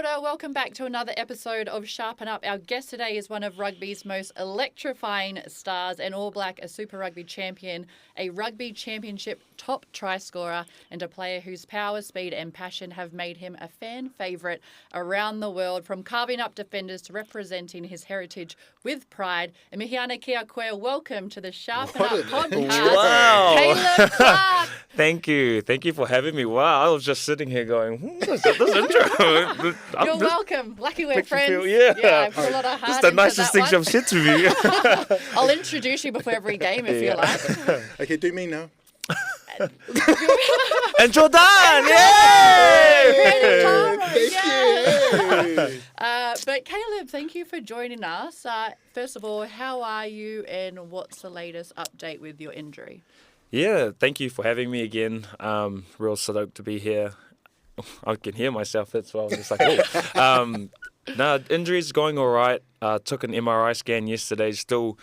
Kia ora, welcome back to another episode of Sharpen Up. Our guest today is one of rugby's most electrifying stars, an All Black, a Super Rugby champion, a Rugby Championship top try scorer, and a player whose power, speed and passion have made him a fan favourite around the world, from carving up defenders to representing his heritage with pride. E mihi ana kia koe, welcome to the Sharpen Up podcast, Wow. Caleb Clarke. Thank you for having me. Wow, I was just sitting here going, this intro. You're welcome. Lucky we're friends. Yeah, I put a lot of heart just the into nicest that things one. I've said to me. I'll introduce you before every game if you like. Okay, do me now. And Jordan, Brandon Taro, Thank you. but Caleb, thank you for joining us. First of all, how are you and what's the latest update with your injury? Yeah, thank you for having me again. Real stoked to be here. I can hear myself, that's why I was just like, oh. Injury's going all right. Took an MRI scan yesterday, still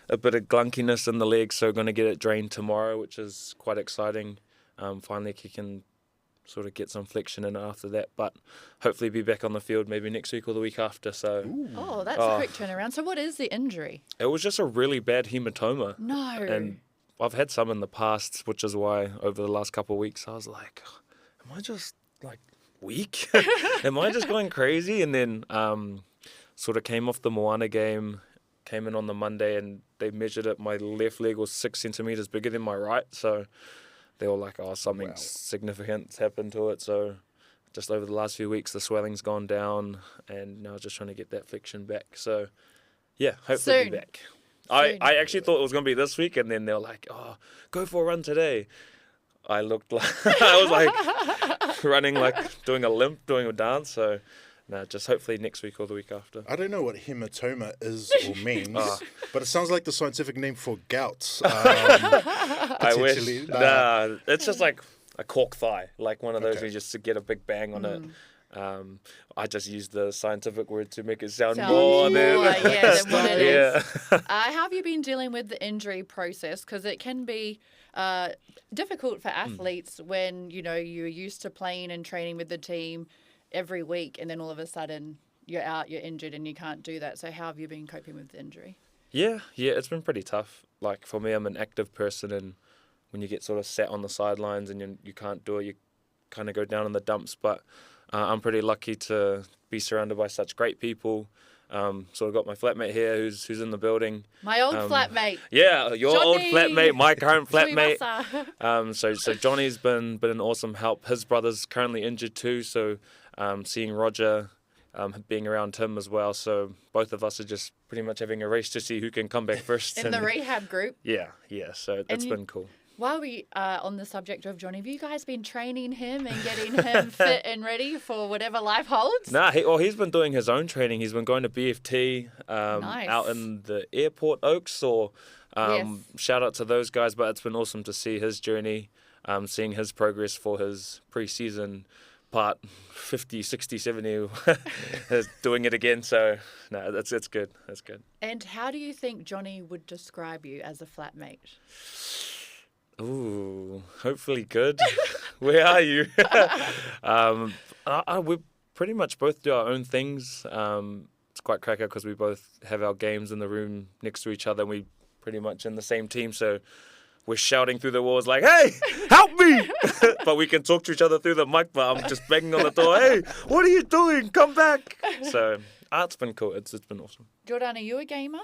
a bit of glunkiness in the leg, so going to get it drained tomorrow, which is quite exciting. Finally, he can sort of get some flexion in after that, but hopefully be back on the field maybe next week or the week after. So, Oh, that's a quick turnaround. So what is the injury? it was just a really bad hematoma. No. And I've had some in the past, which is why over the last couple of weeks I was like, am I just like weak? Am I just going crazy? And then sort of came off the Moana game, came in on the Monday, and they measured it. My left leg was 6 centimetres bigger than my right. So they were like, oh, something significant's happened to it. So just over the last few weeks, the swelling's gone down, and now just trying to get that flexion back. So yeah, hopefully Soon. be back. I actually thought it was going to be this week, and then they were like, oh, go for a run today. I looked like, I was like running, like doing a limp, doing a dance. So, no, just hopefully next week or the week after. I don't know what hematoma is or means, Oh. but it sounds like the scientific name for gout. I wish. potentially. Nah, it's just like a cork thigh, like one of those Okay. where you just get a big bang on it. I just used the scientific word to make it sound more than than what it is. yeah. How have you been dealing with the injury process? Because it can be difficult for athletes when, you know, you're used to playing and training with the team every week, and then all of a sudden you're out, you're injured, and you can't do that. So how have you been coping with the injury? Yeah, it's been pretty tough. Like for me, I'm an active person, and when you get sort of sat on the sidelines and you can't do it, you kind of go down in the dumps. But I'm pretty lucky to be surrounded by such great people. Sort of got my flatmate here who's in the building. My old flatmate. Yeah, your old Johnny flatmate, my current flatmate. Tuivasa. So Johnny's been an awesome help. His brother's currently injured too, so seeing Roger, being around him as well. So both of us are just pretty much having a race to see who can come back first. In the rehab group. Yeah. So it's you- been cool. While we are on the subject of Johnny, have you guys been training him and getting him fit and ready for whatever life holds? Nah, he's been doing his own training. He's been going to BFT Nice. out in the airport Oaks, or Yes. shout out to those guys. But it's been awesome to see his journey, seeing his progress for his pre-season part 50, 60, 70, is doing it again. So no, it's good. That's good. And how do you think Johnny would describe you as a flatmate? Ooh, hopefully good. Where are you? We pretty much both do our own things. It's quite cracker because we both have our games in the room next to each other, and we pretty much in the same team. So we're shouting through the walls like, "Hey, help me!" But we can talk to each other through the mic. But I'm just banging on the door. "Hey, what are you doing? Come back!" So it's been cool. It's been awesome. Jordan, are you a gamer?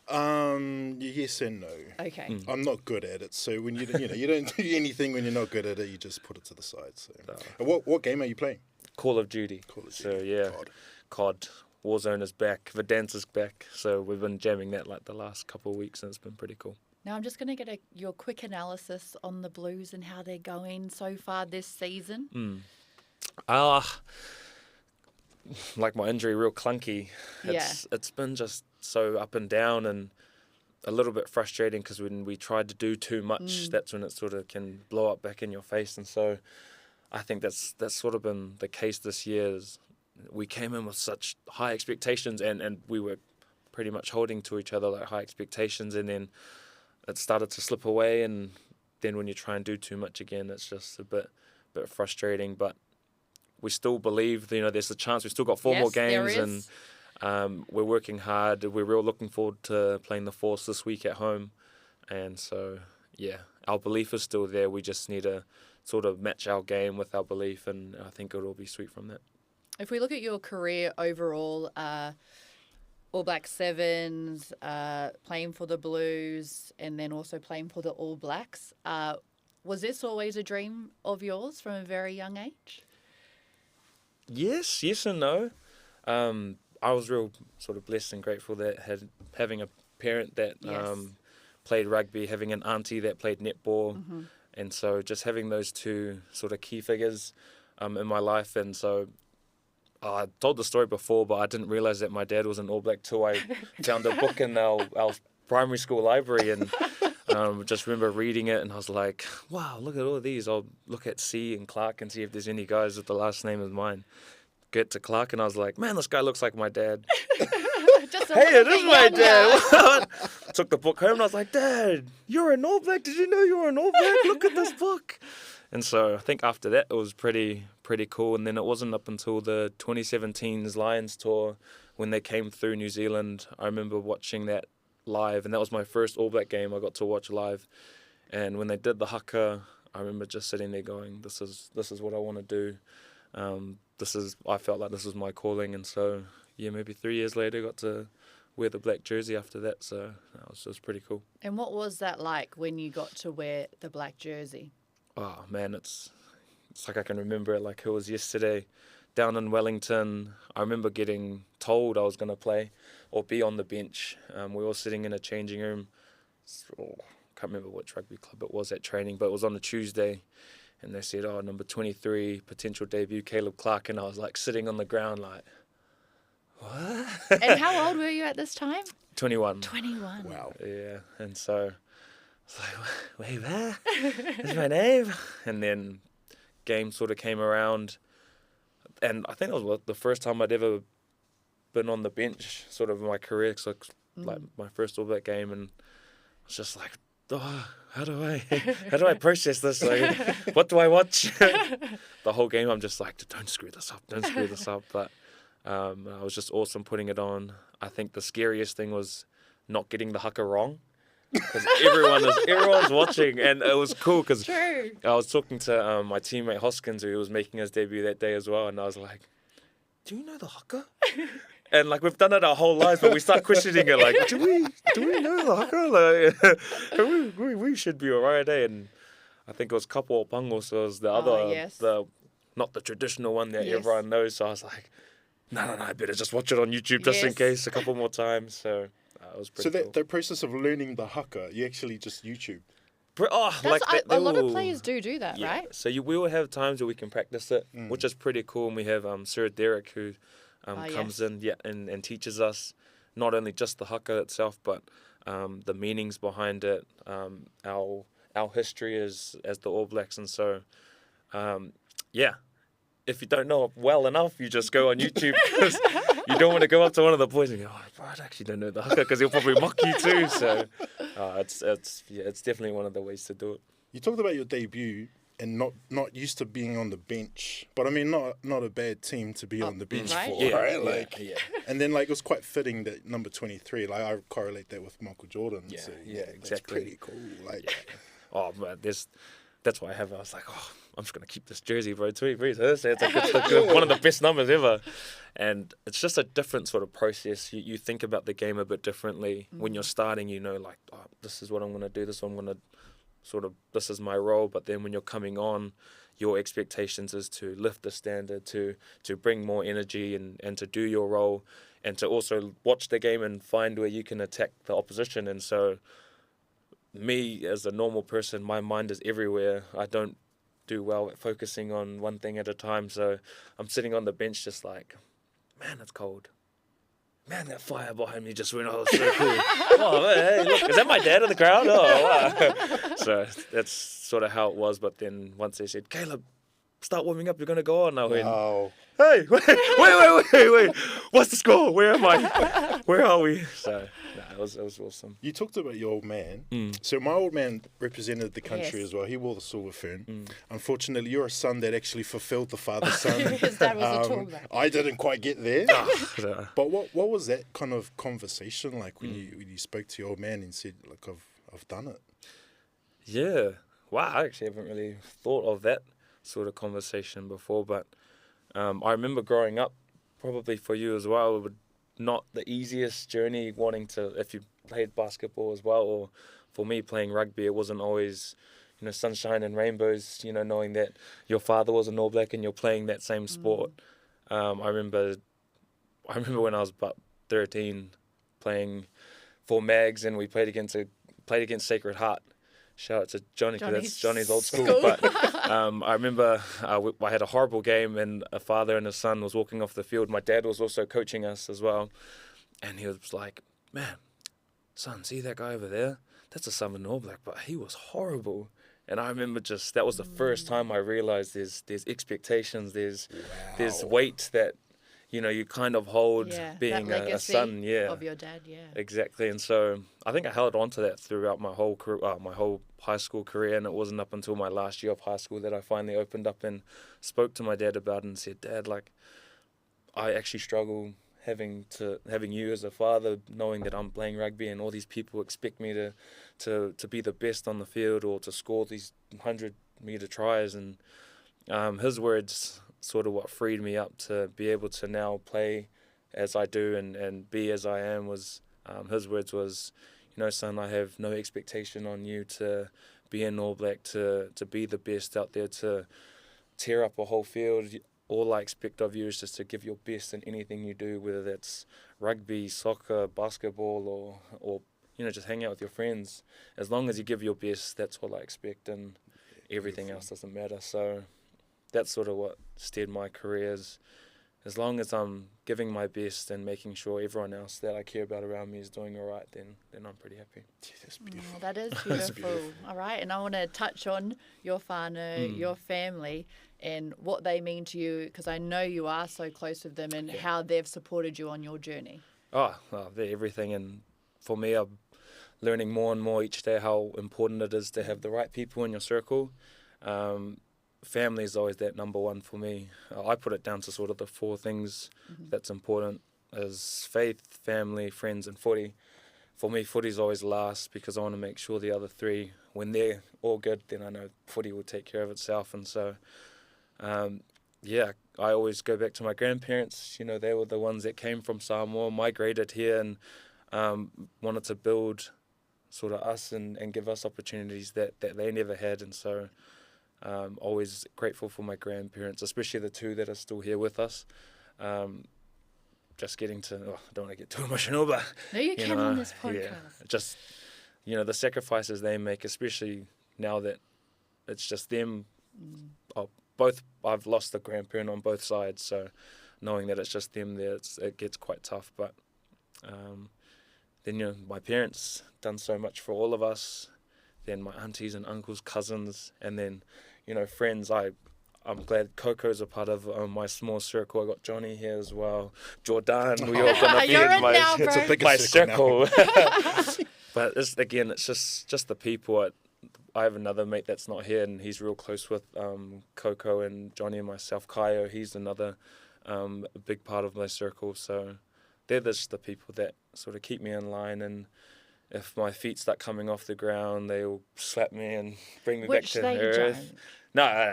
Yes and no. Okay. I'm not good at it, so when you don't do anything when you're not good at it, you just put it to the side. So, And what game are you playing? Call of Duty. So yeah, COD. Warzone is back. Verdansk is back. So we've been jamming that like the last couple of weeks, and it's been pretty cool. Now I'm just going to get your quick analysis on the Blues and how they're going so far this season. Like my injury, real clunky. It's been just so up and down, and a little bit frustrating because when we tried to do too much, that's when it sort of can blow up back in your face. And so I think that's sort of been the case this year. Is we came in with such high expectations, and we were pretty much holding to each other like high expectations, and then it started to slip away, and then when you try and do too much again, it's just a bit frustrating. But we still believe, there's a chance. We've still got 4 more games, and we're working hard. We're real looking forward to playing the Force this week at home. And so, yeah, our belief is still there. We just need to sort of match our game with our belief, and I think it'll be sweet from that. If we look at your career overall, All Black Sevens, playing for the Blues, and then also playing for the All Blacks, was this always a dream of yours from a very young age? Yes and no. I was real sort of blessed and grateful that having a parent that played rugby, having an auntie that played netball, and so just having those 2 sort of key figures in my life. And so I told the story before, but I didn't realise that my dad was an All Black too. I found a book in our primary school library, and just remember reading it, and I was like, wow, look at all of these. I'll look at C and Clarke and see if there's any guys with the last name as mine. Get to Clarke, and I was like, man, this guy looks like my dad. Hey, it is my dad. What? Took the book home, and I was like, Dad, you're an All Black. Did you know you were an All Black? Look at this book. And so I think after that, it was pretty cool. And then it wasn't up until the 2017's Lions tour when they came through New Zealand. I remember watching that live, and that was my first All Black game I got to watch live. And when they did the Haka, I remember just sitting there going, this is what I want to do. I felt like this was my calling. And so, yeah, maybe 3 years later, got to wear the black jersey after that. So that was just pretty cool. And what was that like when you got to wear the black jersey? Oh, man, it's like I can remember it like it was yesterday. Down in Wellington, I remember getting told I was going to play or be on the bench. We were sitting in a changing room. Can't remember which rugby club it was at training, but it was on a Tuesday. And they said, number 23, potential debut, Caleb Clarke. And I was like sitting on the ground like, what? And how old were you at this time? 21. 21. Wow. Yeah, and so I was like, wait, where? That's my name. And then game sort of came around. And I think it was the first time I'd ever been on the bench sort of in my career. So like my first All Black game, and I was just like, how do I process this? Like, what do I watch? The whole game I'm just like, don't screw this up. But it was just awesome putting it on. I think the scariest thing was not getting the Haka wrong, because everyone's watching, and it was cool because I was talking to my teammate Hoskins, who was making his debut that day as well, and I was like, do you know the Haka? And like we've done it our whole lives, but we start questioning it. Like, do we know the Haka? Like, we should be alright, eh? And I think it was Kapo Pango, so it was the other, not the traditional one that everyone knows. So I was like, no, I better just watch it on YouTube just in case a couple more times. So it was pretty cool. The process of learning the Haka, you actually just YouTube. A lot of players do that, right? So we will have times where we can practice it, which is pretty cool. And we have Sir Derek who comes in and teaches us not only just the Haka itself, but the meanings behind it, our history as the All Blacks. And so, if you don't know it well enough, you just go on YouTube, because you don't want to go up to one of the boys and go, I actually don't know the Haka, because he'll probably mock you too. So it's definitely one of the ways to do it. You talked about your debut and not used to being on the bench, but I mean not a bad team to be on the bench for, right? And then it was quite fitting that number 23. Like I correlate that with Michael Jordan. Yeah, so, exactly. That's pretty cool. Oh man, that's why I was like, I'm just gonna keep this jersey, bro. 23. It's like one of the best numbers ever. And it's just a different sort of process. You think about the game a bit differently when you're starting. This is what I'm gonna do. This is what I'm gonna this is my role. But then when you're coming on, your expectations is to lift the standard, to bring more energy and to do your role, and to also watch the game and find where you can attack the opposition. And so me as a normal person, my mind is everywhere. I don't do well at focusing on one thing at a time. So I'm sitting on the bench just like, man, it's cold. Man, that fire behind me just went, so cool. Hey, look, is that my dad in the crowd? Oh, wow. So that's sort of how it was. But then once they said, Caleb, start warming up. You're going to go on. I went, Wow. hey, wait. What's the score? Where am I? Where are we? So, it was awesome. You talked about your old man. Mm. So my old man represented the country Yes. as well. He wore the silver fern. Mm. Unfortunately, you're a son that actually fulfilled the father's son. His dad was a tall guy. I didn't quite get there. So, But what was that kind of conversation like when you spoke to your old man and said, "Look, I've done it"? yeah. Wow, I actually haven't really thought of that sort of conversation before, but I remember growing up, probably for you as well, it would not the easiest journey wanting to, if you played basketball as well, or for me playing rugby, it wasn't always, sunshine and rainbows, knowing that your father was an All Black and you're playing that same sport. I remember when I was about 13 playing for Mags and we played against Sacred Heart. Shout out to Johnny, because that's Johnny's old school. But I remember I had a horrible game and a father and his son was walking off the field. My dad was also coaching us as well. And he was like, man, son, see that guy over there? That's a Southern All Black, but he was horrible. And I remember that was the first time I realized there's expectations, there's weight that, you kind of hold being a son. Yeah, of your dad, exactly. And so I think I held on to that throughout my whole career, my whole high school career. And it wasn't up until my last year of high school that I finally opened up and spoke to my dad about it and said, Dad, like, I actually struggle having you as a father, knowing that I'm playing rugby and all these people expect me to be the best on the field or to score these 100-meter tries. And his words sort of what freed me up to be able to now play as I do and be as I am was, his words was, son, I have no expectation on you to be an All Black, to be the best out there, to tear up a whole field. All I expect of you is just to give your best in anything you do, whether that's rugby, soccer, basketball, or just hang out with your friends. As long as you give your best, that's all I expect, and everything else doesn't matter. So that's sort of what steered my career. As long as I'm giving my best and making sure everyone else that I care about around me is doing all right, then I'm pretty happy. That's beautiful. That is beautiful. All right, and I want to touch on your whānau, your family, and what they mean to you, because I know you are so close with them and how they've supported you on your journey. They're everything. And for me, I'm learning more and more each day how important it is to have the right people in your circle. Family is always that number one for me. I put it down to sort of the four things that's important is faith, family, friends, and footy. For me, footy's always last because I want to make sure the other three, when they're all good, then I know footy will take care of itself. And so, I always go back to my grandparents. They were the ones that came from Samoa, migrated here, and wanted to build sort of us and give us opportunities that they never had. And so, always grateful for my grandparents, especially the two that are still here with us. Just getting to, I don't want to get too emotional, but no, you can on this podcast. Just, the sacrifices they make, especially now that it's just them. I've lost a grandparent on both sides, so knowing that it's just them there, it gets quite tough. But then, my parents done so much for all of us. Then my aunties and uncles, cousins, and then, friends. I'm glad Coco's a part of my small circle. I got Johnny here as well. Jordan, we all gonna be in my circle. But it's just the people. I have another mate that's not here, and he's real close with Coco and Johnny and myself. Kaio, he's another big part of my circle. So they're just the people that sort of keep me in line. And if my feet start coming off the ground, they'll slap me and bring me back to earth. No,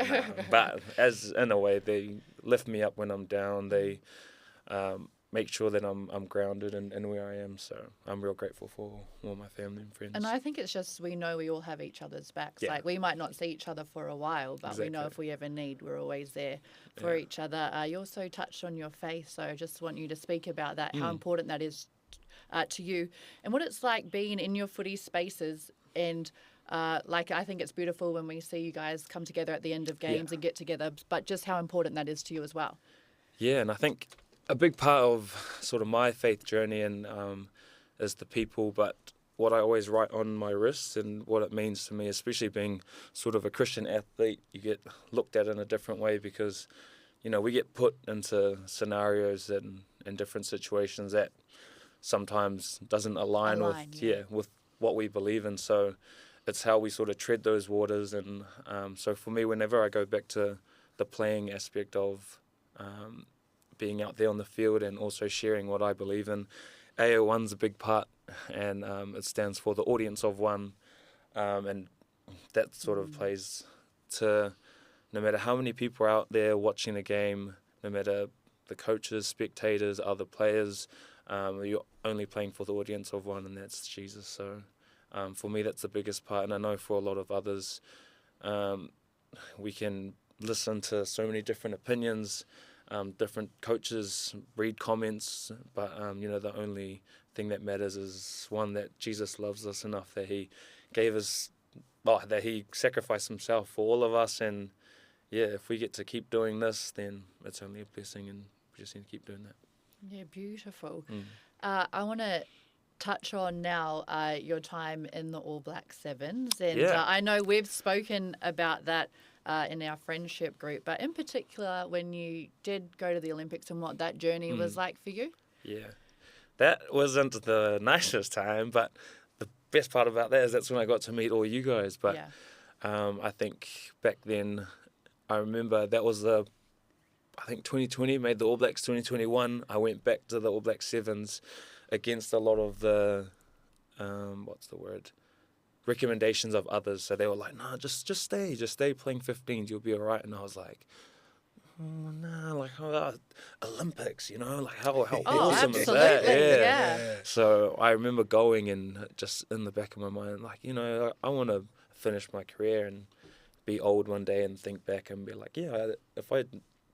but as in a way, they lift me up when I'm down. They make sure that I'm grounded and where I am. So I'm real grateful for all my family and friends. And I think it's just we know we all have each other's backs. Yeah. Like we might not see each other for a while, but we know if we ever need, we're always there for each other. You also touched on your faith, so I just want you to speak about that, how important that is to you, and what it's like being in your footy spaces. And I think it's beautiful when we see you guys come together at the end of games and get together, but just how important that is to you as well. Yeah, and I think a big part of sort of my faith journey and is the people, but what I always write on my wrists and what it means to me, especially being sort of a Christian athlete. You get looked at in a different way because, we get put into scenarios and different situations that sometimes doesn't align with what we believe in. So it's how we sort of tread those waters. And so for me, whenever I go back to the playing aspect of being out there on the field and also sharing what I believe in, AO1's a big part, and it stands for the audience of one, and that sort of plays to no matter how many people are out there watching the game, no matter the coaches, spectators, other players, you're only playing for the audience of one, and that's Jesus. So for me, that's the biggest part, and I know for a lot of others, we can listen to so many different opinions, different coaches read comments, but the only thing that matters is one, that Jesus loves us enough that he gave us, that he sacrificed himself for all of us, and if we get to keep doing this, then it's only a blessing, and we just need to keep doing that. Yeah, beautiful. I want to touch on now your time in the All Black Sevens, and I know we've spoken about that in our friendship group, but in particular when you did go to the Olympics and what that journey was like for you. Yeah, that wasn't the nicest time, but the best part about that is that's when I got to meet all you guys. But I think back then, I remember that was 2020 made the All Blacks 2021. I went back to the All Black Sevens against a lot of the recommendations of others. So they were like, no, just stay playing 15s, you'll be all right. And I was like, Olympics, like how awesome is that? Yeah. So I remember going and just in the back of my mind, like, I want to finish my career and be old one day and think back and be like, if I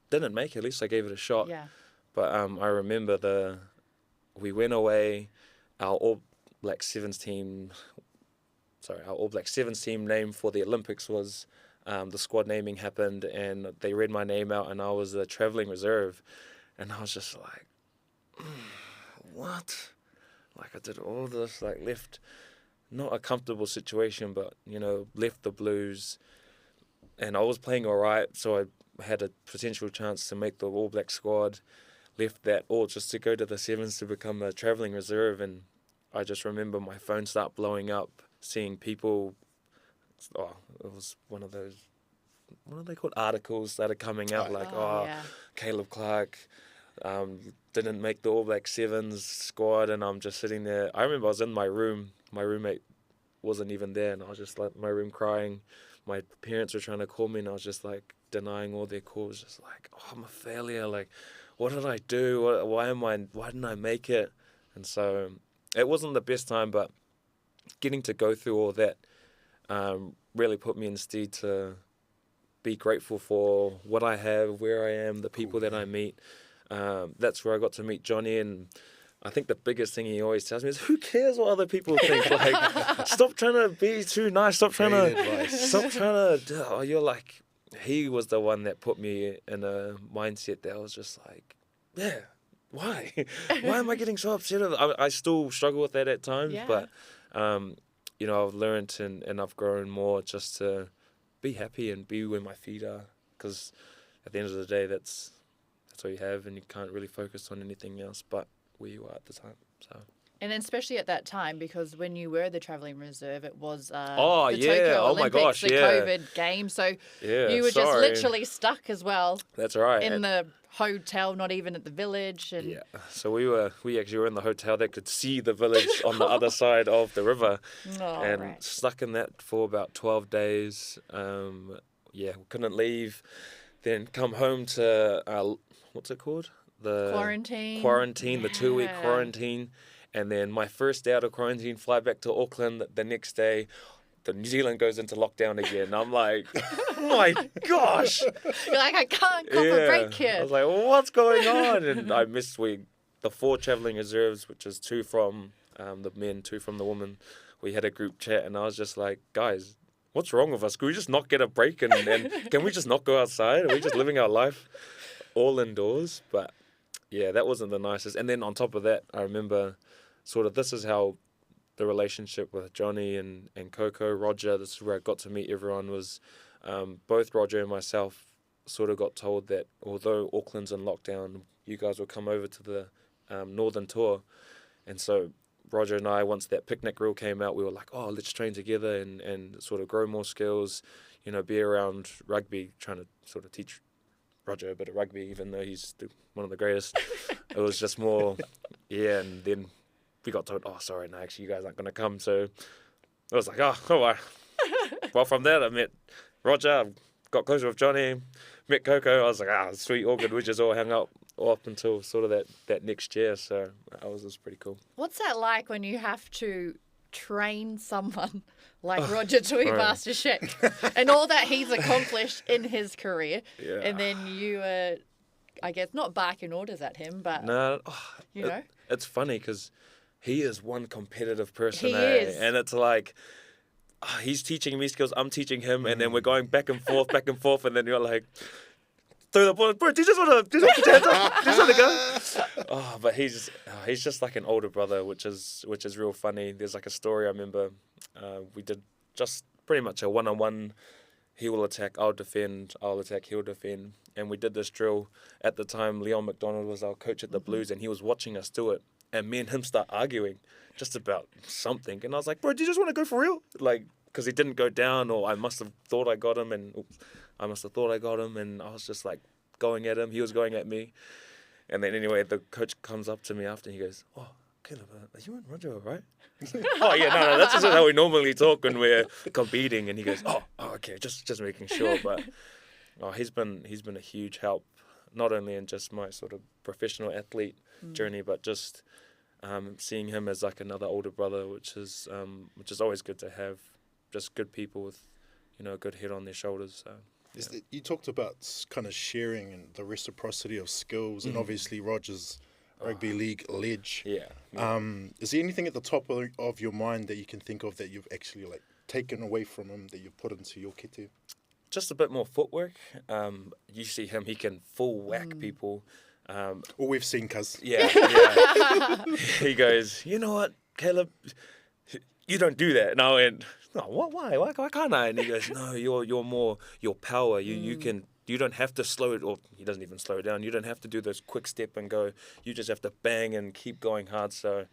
didn't make it, at least I gave it a shot. Yeah. But I remember we went away, our All Black Sevens team name for the Olympics was, the squad naming happened, and they read my name out, and I was the travelling reserve, and I was just like, what? Like, I did all this, like, left, not a comfortable situation, but, left the Blues, and I was playing all right, so I had a potential chance to make the All Black squad, left that all just to go to the Sevens to become a travelling reserve, and I just remember my phone start blowing up, seeing people, it was one of those, what are they called, articles that are coming out, Caleb Clarke didn't make the All Black Sevens squad, and I'm just sitting there. I remember I was in my room, my roommate wasn't even there, and I was just like in my room crying. My parents were trying to call me, and I was just like denying all their calls, just like, I'm a failure, like, what did I do, why didn't I make it? And so it wasn't the best time, but getting to go through all that really put me in stead to be grateful for what I have, where I am, the people that I meet. That's where I got to meet Johnny, and I think the biggest thing he always tells me is, who cares what other people think? Like, stop trying to be too nice. Stop trying to. You're like, he was the one that put me in a mindset that I was just like, why? Why am I getting so upset? I still struggle with that at times, but I've learned and I've grown more just to be happy and be where my feet are, because at the end of the day, that's all you have, and you can't really focus on anything else but where you are at the time. So. And especially at that time, because when you were the travelling reserve, it was the Tokyo Olympics, COVID game. So you were just literally stuck as well. That's right. In the hotel, not even at the village. And so we actually were in the hotel that could see the village on the other side of the river. Stuck in that for about 12 days. We couldn't leave. Then come home to, what's it called? The quarantine, the 2-week quarantine. And then my first day out of quarantine, fly back to Auckland the next day. The New Zealand goes into lockdown again. I'm like, oh my gosh. You're like, I can't cop a break here. I was like, what's going on? And I missed the 4 travelling reserves, which is 2 from the men, 2 from the women. We had a group chat, and I was just like, guys, what's wrong with us? Can we just not get a break? And can we just not go outside? Are we just living our life all indoors? But yeah, that wasn't the nicest. And then on top of that, I remember sort of this is how the relationship with Johnny and Coco, Roger, this is where I got to meet everyone, was both Roger and myself sort of got told that although Auckland's in lockdown, you guys will come over to the Northern Tour. And so Roger and I, once that picnic rule came out, we were like, oh, let's train together and sort of grow more skills, be around rugby, trying to sort of teach Roger a bit of rugby, even though he's one of the greatest. It was just more, and then we got told, oh, sorry, no, actually, you guys aren't going to come. So I was like, oh, all right. Well, from there, I met Roger, got closer with Johnny, met Coco. I was like, sweet, all good. We just all hung out up until sort of that next year. So that was pretty cool. What's that like when you have to train someone like Roger Tuivasa and all that he's accomplished in his career, and then you I guess not barking orders at him, but it's funny because he is one competitive person. He is. And it's like he's teaching me skills, I'm teaching him, and then we're going back and forth, and then you're like, throw the ball, bro, do you just want to put your hands up? Do you just want to go? But he's just like an older brother, which is real funny. There's like a story I remember we did just pretty much a one-on-one. He will attack, I'll defend, I'll attack, he'll defend. And we did this drill. At the time, Leon McDonald was our coach at the Blues, and he was watching us do it. And me and him start arguing just about something. And I was like, bro, do you just want to go for real? Like, because he didn't go down, or I must have thought I got him, and I was just like going at him. He was going at me. And then anyway, the coach comes up to me after, and he goes, oh, Caleb, are you and Roger all right? Oh, yeah, no, that's just how we normally talk when we're competing. And he goes, oh, okay, just making sure. But he's been a huge help, not only in just my sort of professional athlete journey, but just seeing him as like another older brother, which is always good to have. Just good people with, a good head on their shoulders. So. Yeah. You talked about kind of sharing and the reciprocity of skills, and obviously Roger's rugby league ledge. Yeah. Is there anything at the top of your mind that you can think of that you've actually like taken away from him that you put into your kete? Just a bit more footwork. You see him; he can full whack people. Well, we've seen cuz. Yeah. He goes, you know what, Caleb, you don't do that. And I went, no, what? Why can't I? And he goes, no, you're more your power. You don't have to slow it, or he doesn't even slow it down. You don't have to do this quick step and go. You just have to bang and keep going hard. So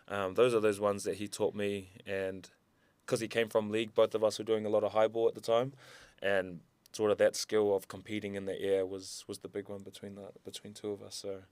those are those ones that he taught me. And because he came from league, both of us were doing a lot of high ball at the time. And sort of that skill of competing in the air was the big one between two of us. So.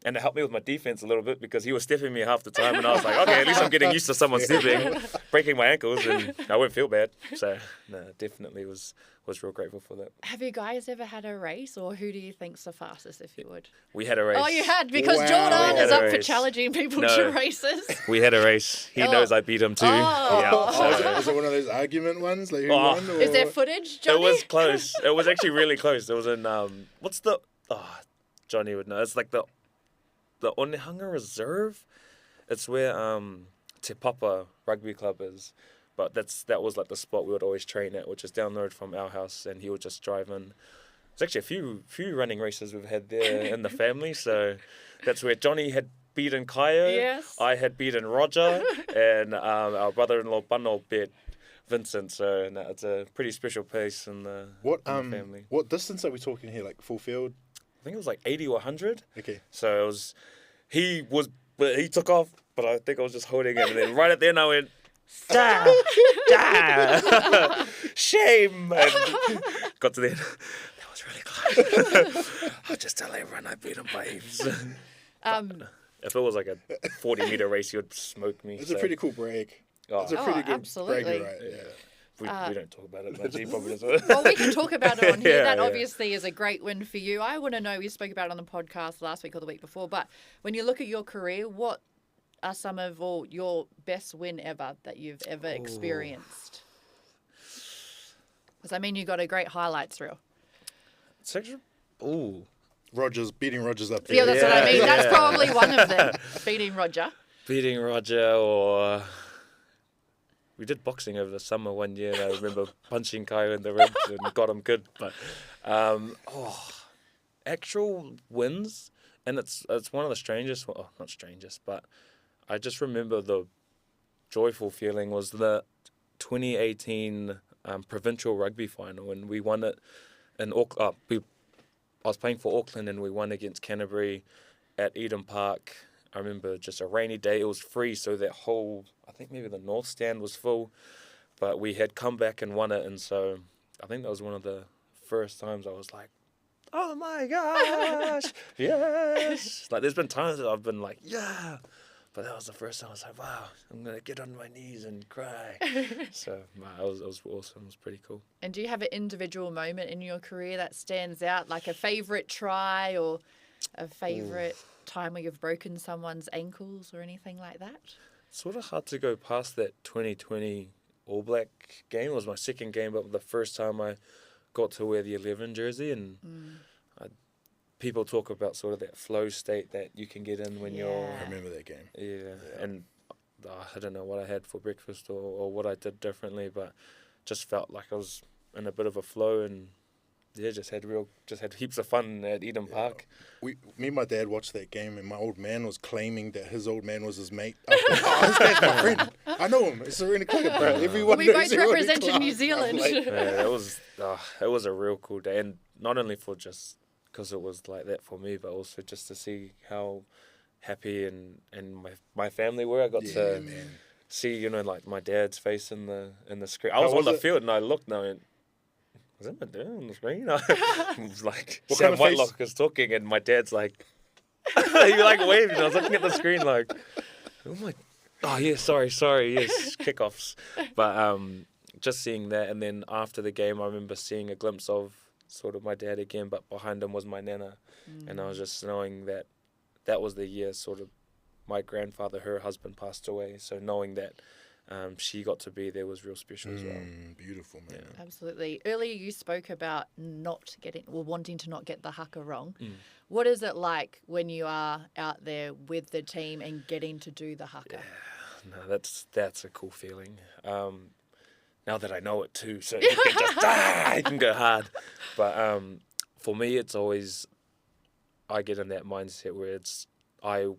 And it helped me with my defense a little bit because he was stepping me half the time, and I was like, okay, at least I'm getting used to someone stepping, breaking my ankles, and I wouldn't feel bad. So, no, definitely was real grateful for that. Have you guys ever had a race, or who do you think's the fastest, if you would? We had a race. Oh, you had? Because Jordan is up for challenging people to races. We had a race. He knows I beat him too. Was it one of those argument ones? Like who won? Or? Is there footage, Johnny? It was close. It was actually really close. It was in, Johnny would know. It's like the Onehunga Reserve. It's where Te Papa Rugby Club is. But that was like the spot we would always train at, which is down the road from our house, and he would just drive in. There's actually a few running races we've had there in the family, so that's where Johnny had beaten Kaya, yes. I had beaten Roger, and our brother-in-law Bunno beat Vincent, so it's a pretty special place in the family. What distance are we talking here, like full field? I think it was like 80 or 100. Okay. So he took off, but I think I was just holding him, and then right at the end I went, shame, and got to the end. That was really close. I'll just tell everyone I beat him by heaps. If it was like a 40-meter race, he would smoke me. It's a pretty cool brag. It's a pretty good absolutely. brag, right? Yeah. We don't talk about it much. He probably doesn't. Well, we can talk about it on here. That obviously is a great win for you. I want to know, we spoke about it on the podcast last week or the week before, but when you look at your career, what are some of your best win ever that you've ever experienced? Because, you got a great highlights reel. Beating Rogers up there. Yeah, that's what I mean. That's probably one of them, beating Roger. Beating Roger, or... We did boxing over the summer one year, and I remember punching Kyle in the ribs and got him good. But actual wins, and it's one of the strangest. Well, not strangest, but I just remember joyful feeling was the 2018 provincial rugby final, and we won it in Auckland. I was playing for Auckland, and we won against Canterbury at Eden Park. I remember just a rainy day. It was free, so that whole, I think maybe the north stand was full, but we had come back and won it, and so I think that was one of the first times I was like, oh my gosh, yes. Like, there's been times that I've been like, yeah, but that was the first time I was like, wow, I'm going to get on my knees and cry. So it was awesome. It was pretty cool. And do you have an individual moment in your career that stands out, like a favourite try or a favourite time where you've broken someone's ankles or anything like that? Sort of hard to go past that 2020 All Black game. It was my second game, but the first time I got to wear the 11 jersey, and people talk about sort of that flow state that you can get in when you're... I remember that game. Yeah. And I don't know what I had for breakfast or what I did differently, but just felt like I was in a bit of a flow, and just had heaps of fun at Eden Park. Me and my dad watched that game, and my old man was claiming that his old man was his mate. This guy's my friend. I know him. It's Serena Clarke, bro. Everyone We knows both represented New Zealand. It was a real cool day, and not only for just because it was like that for me, but also just to see how happy and my family were. I got to see, like my dad's face in the screen. I was on the field, and I looked now, and was that my dad on the screen? It was like Sam Whitelock is talking, and my dad's like, he like waving. I was looking at the screen like, sorry, yes, kickoffs. But just seeing that, and then after the game, I remember seeing a glimpse of sort of my dad again, but behind him was my nana, and I was just knowing that was the year sort of my grandfather, her husband, passed away. So knowing that she got to be there was real special as well. Beautiful, man. Yeah. Absolutely. Earlier you spoke about wanting to not get the haka wrong. What is it like when you are out there with the team and getting to do the haka? Yeah, no, that's a cool feeling. Now that I know it too, so you can just I can go hard. But for me, it's always, I get in that mindset where I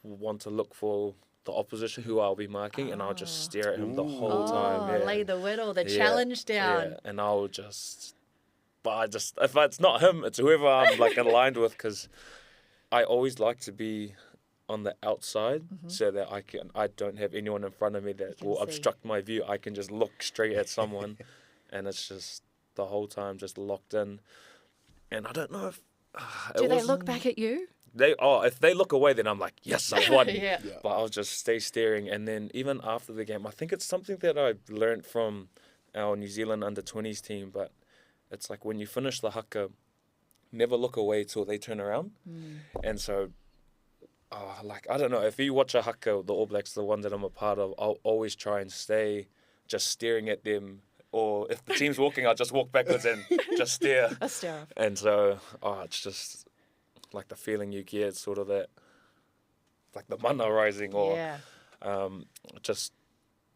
want to look for the opposition who I'll be marking, and I'll just stare at him the whole time. Yeah. Lay the whittle, the challenge down. Yeah, and I'll just, if it's not him, it's whoever I'm like aligned with, because I always like to be on the outside so that I don't have anyone in front of me that will obstruct my view. I can just look straight at someone, and it's just the whole time just locked in. And I don't know if do they look back at you? If they look away, then I'm like, yes, I won. Yeah. But I'll just stay staring. And then even after the game, I think it's something that I learned from our New Zealand under-20s team, but it's like when you finish the haka, never look away till they turn around. And so, I don't know, if you watch a haka, the All Blacks, the one that I'm a part of, I'll always try and stay just staring at them. Or if the team's walking, I'll just walk backwards and just stare. A stare off. And so, it's just like the feeling you get, sort of that, like the mana rising, or just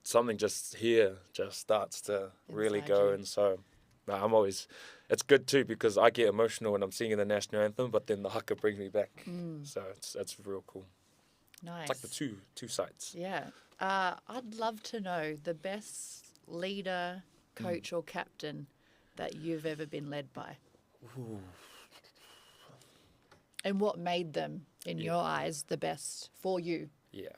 something just here just starts to really go. And so I'm always, it's good too, because I get emotional when I'm singing the national anthem, but then the haka brings me back. So it's real cool. Nice. It's like the two sides. Yeah. I'd love to know the best leader, coach or captain that you've ever been led by. Ooh. And what made them, in your eyes, the best for you? Yeah.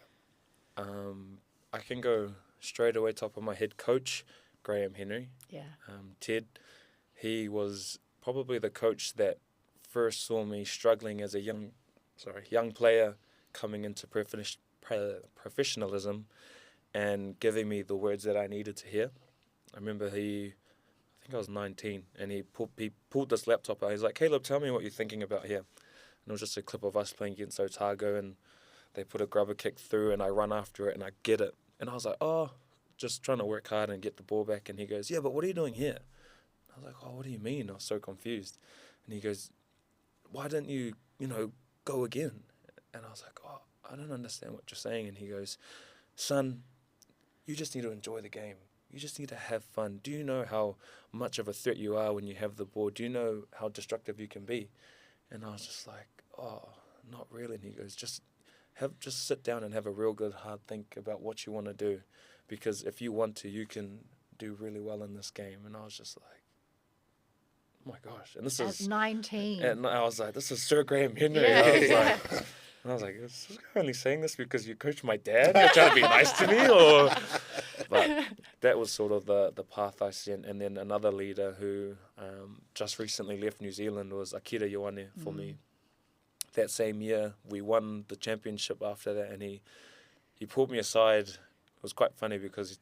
I can go straight away top of my head. Coach, Graham Henry. Yeah. Ted, he was probably the coach that first saw me struggling as a young player coming into professionalism and giving me the words that I needed to hear. I remember I think I was 19, and he pulled this laptop out. He's like, Caleb, tell me what you're thinking about here. And it was just a clip of us playing against Otago, and they put a grubber kick through, and I run after it, and I get it. And I was like, just trying to work hard and get the ball back. And he goes, yeah, but what are you doing here? I was like, what do you mean? I was so confused. And he goes, why don't you, go again? And I was like, I don't understand what you're saying. And he goes, son, you just need to enjoy the game. You just need to have fun. Do you know how much of a threat you are when you have the ball? Do you know how destructive you can be? And I was just like, not really. And he goes, just just sit down and have a real good hard think about what you want to do, because if you want to, you can do really well in this game. And I was just like, oh my gosh. And this is 19. And I was like, this is Sir Graham Henry. Yeah. I was like, is this guy only saying this because you coach my dad? You're trying to be nice to me? Or... But that was sort of the path I sent. And then another leader who just recently left New Zealand was Akira Ioane for me. That same year, we won the championship after that, and he pulled me aside. It was quite funny because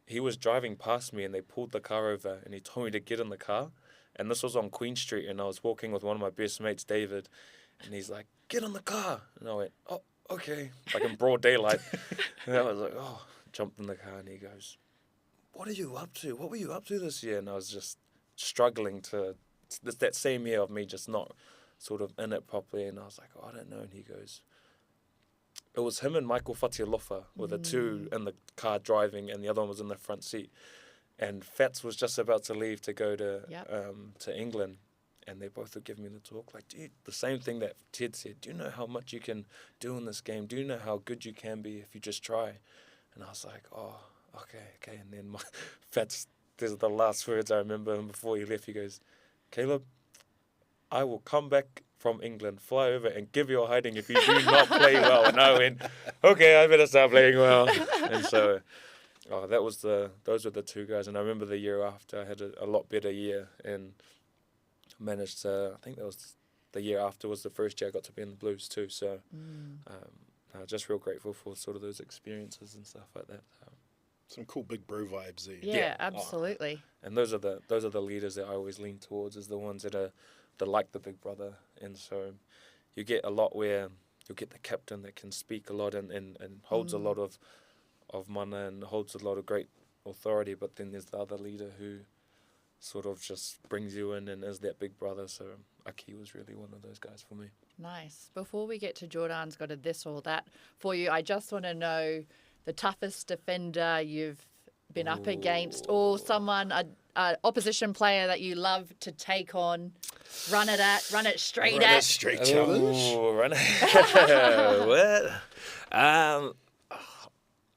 he was driving past me and they pulled the car over and he told me to get in the car. And this was on Queen Street, and I was walking with one of my best mates, David, and he's like, get in the car. And I went, oh, okay, like in broad daylight. And I was like, oh, jumped in the car, and he goes, what are you up to? What were you up to this year? And I was just struggling that same year of me just not sort of in it properly. And I was like, oh, I don't know. And he goes, it was him and Michael Fatialofa were the two in the car driving, and the other one was in the front seat. And Fats was just about to leave to go to England, and they both were giving me the talk, like, dude, the same thing that Ted said. Do you know how much you can do in this game? Do you know how good you can be if you just try? And I was like, oh, okay. And then Fats, these are the last words I remember, and before he left, he goes, Caleb, I will come back from England, fly over and give you a hiding if you do not play well. And I went, okay, I better start playing well. And so... those were the two guys. And I remember the year after, I had a lot better year and managed to, I think that was the year after was the first year I got to be in the Blues too. So just real grateful for sort of those experiences and stuff like that. Some cool big bro vibes there. Yeah, absolutely. And those are the leaders that I always lean towards, is the ones that are like the big brother. And so you get a lot where you'll get the captain that can speak a lot and holds a lot of mana and holds a lot of great authority, but then there's the other leader who sort of just brings you in and is that big brother. So Aki was really one of those guys for me. Nice. Before we get to Jordan's got a this or that for you, I just want to know the toughest defender you've been up against, or someone, an opposition player that you love to take on, run it straight at. Straight challenge. Run it. What?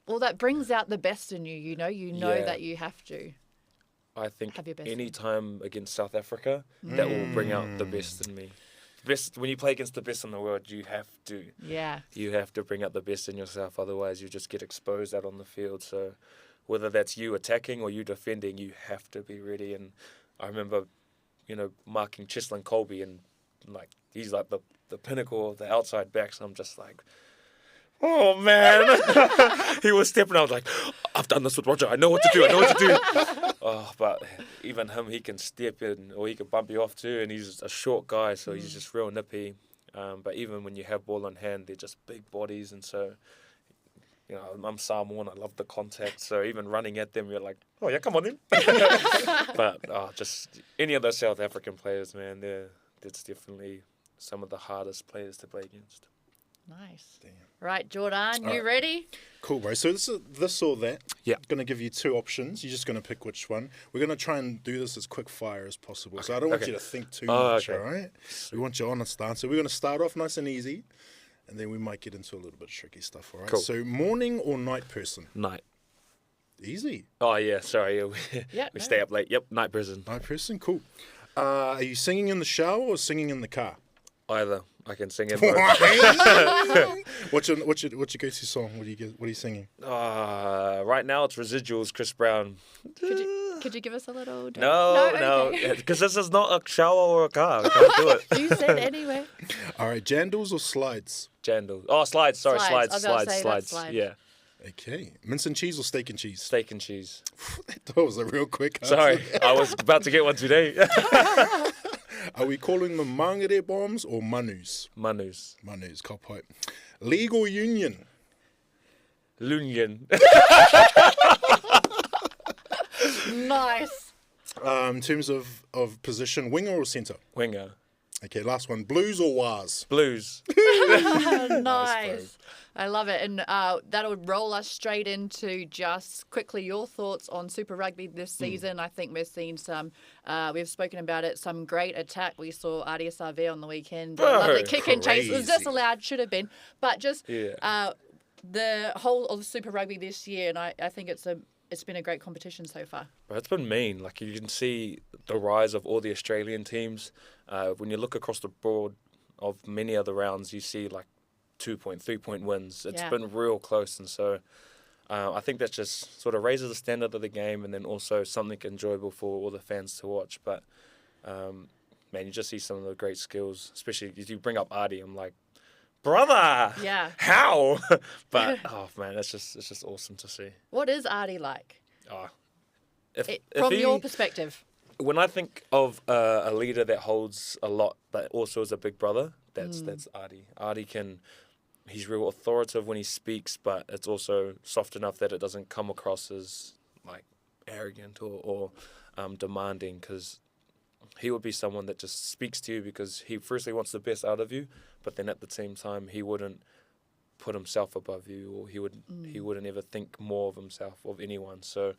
Well, that brings out the best in you, you know that you have to. I think any time against South Africa, that will bring out the best in me. When you play against the best in the world, you have to. Yeah. You have to bring out the best in yourself, otherwise you just get exposed out on the field. So whether that's you attacking or you defending, you have to be ready. And I remember, marking Cheslin Colby, and like he's like the pinnacle of the outside backs, and I'm just like, oh, man. He was stepping. I was like, I've done this with Roger. I know what to do. But even him, he can step in or he can bump you off too. And he's a short guy, so he's just real nippy. But even when you have ball on hand, they're just big bodies. And so, I'm Samoan. I love the contact. So even running at them, you're like, oh, yeah, come on in. But just any of those South African players, man, that's definitely some of the hardest players to play against. Nice. Damn. Right, Jordan, you ready? Cool, bro. So this or that. Yeah. I'm going to give you two options. You're just going to pick which one. We're going to try and do this as quick fire as possible. Okay. So I don't want you to think too much, all right? We want your honest answer. We're going to start off nice and easy, and then we might get into a little bit tricky stuff, all right? Cool. So morning or night person? Night. Easy. Oh, yeah, sorry. We stay up late. Yep, night person. Night person, cool. Are you singing in the shower or singing in the car? Either. I can sing it both. What's your go-to song? What are you singing? Right now it's Residuals, Chris Brown. Could you give us a little? No, because this is not a shower or a car. I can't do it. You said anyway. All right, jandals or slides? Jandals. Oh, slides. Sorry, slides. Yeah. Okay. Mince and cheese or steak and cheese? Steak and cheese. That was a real quick answer. Sorry, I was about to get one today. Are we calling them mangere bombs or manus? Manus. Manus, cop hope. League or union? Union. Nice. In terms of position, winger or centre? Winger. Okay, last one. Blues or Waz? Blues. Nice. I love it. And that'll roll us straight into just quickly your thoughts on Super Rugby this season. I think we've seen some, we've spoken about it, some great attack. We saw Adia Sarve on the weekend. Lovely kick and chase. It was disallowed, should have been. But just the whole of Super Rugby this year, and I think it's been a great competition so far. It's been mean. Like, you can see the rise of all the Australian teams. When you look across the board of many other rounds, you see like 2-point, 3-point wins. It's been real close. And so I think that just sort of raises the standard of the game, and then also something enjoyable for all the fans to watch. But, man, you just see some of the great skills, especially if you bring up Artie. I'm like, brother, how? But oh man, it's just awesome to see. What is Artie like? From your perspective, when I think of a leader that holds a lot, but also is a big brother, that's Artie. Artie he's real authoritative when he speaks, but it's also soft enough that it doesn't come across as like arrogant or demanding, because he would be someone that just speaks to you because he firstly wants the best out of you, but then at the same time he wouldn't put himself above you, or he wouldn't ever think more of himself or of anyone. So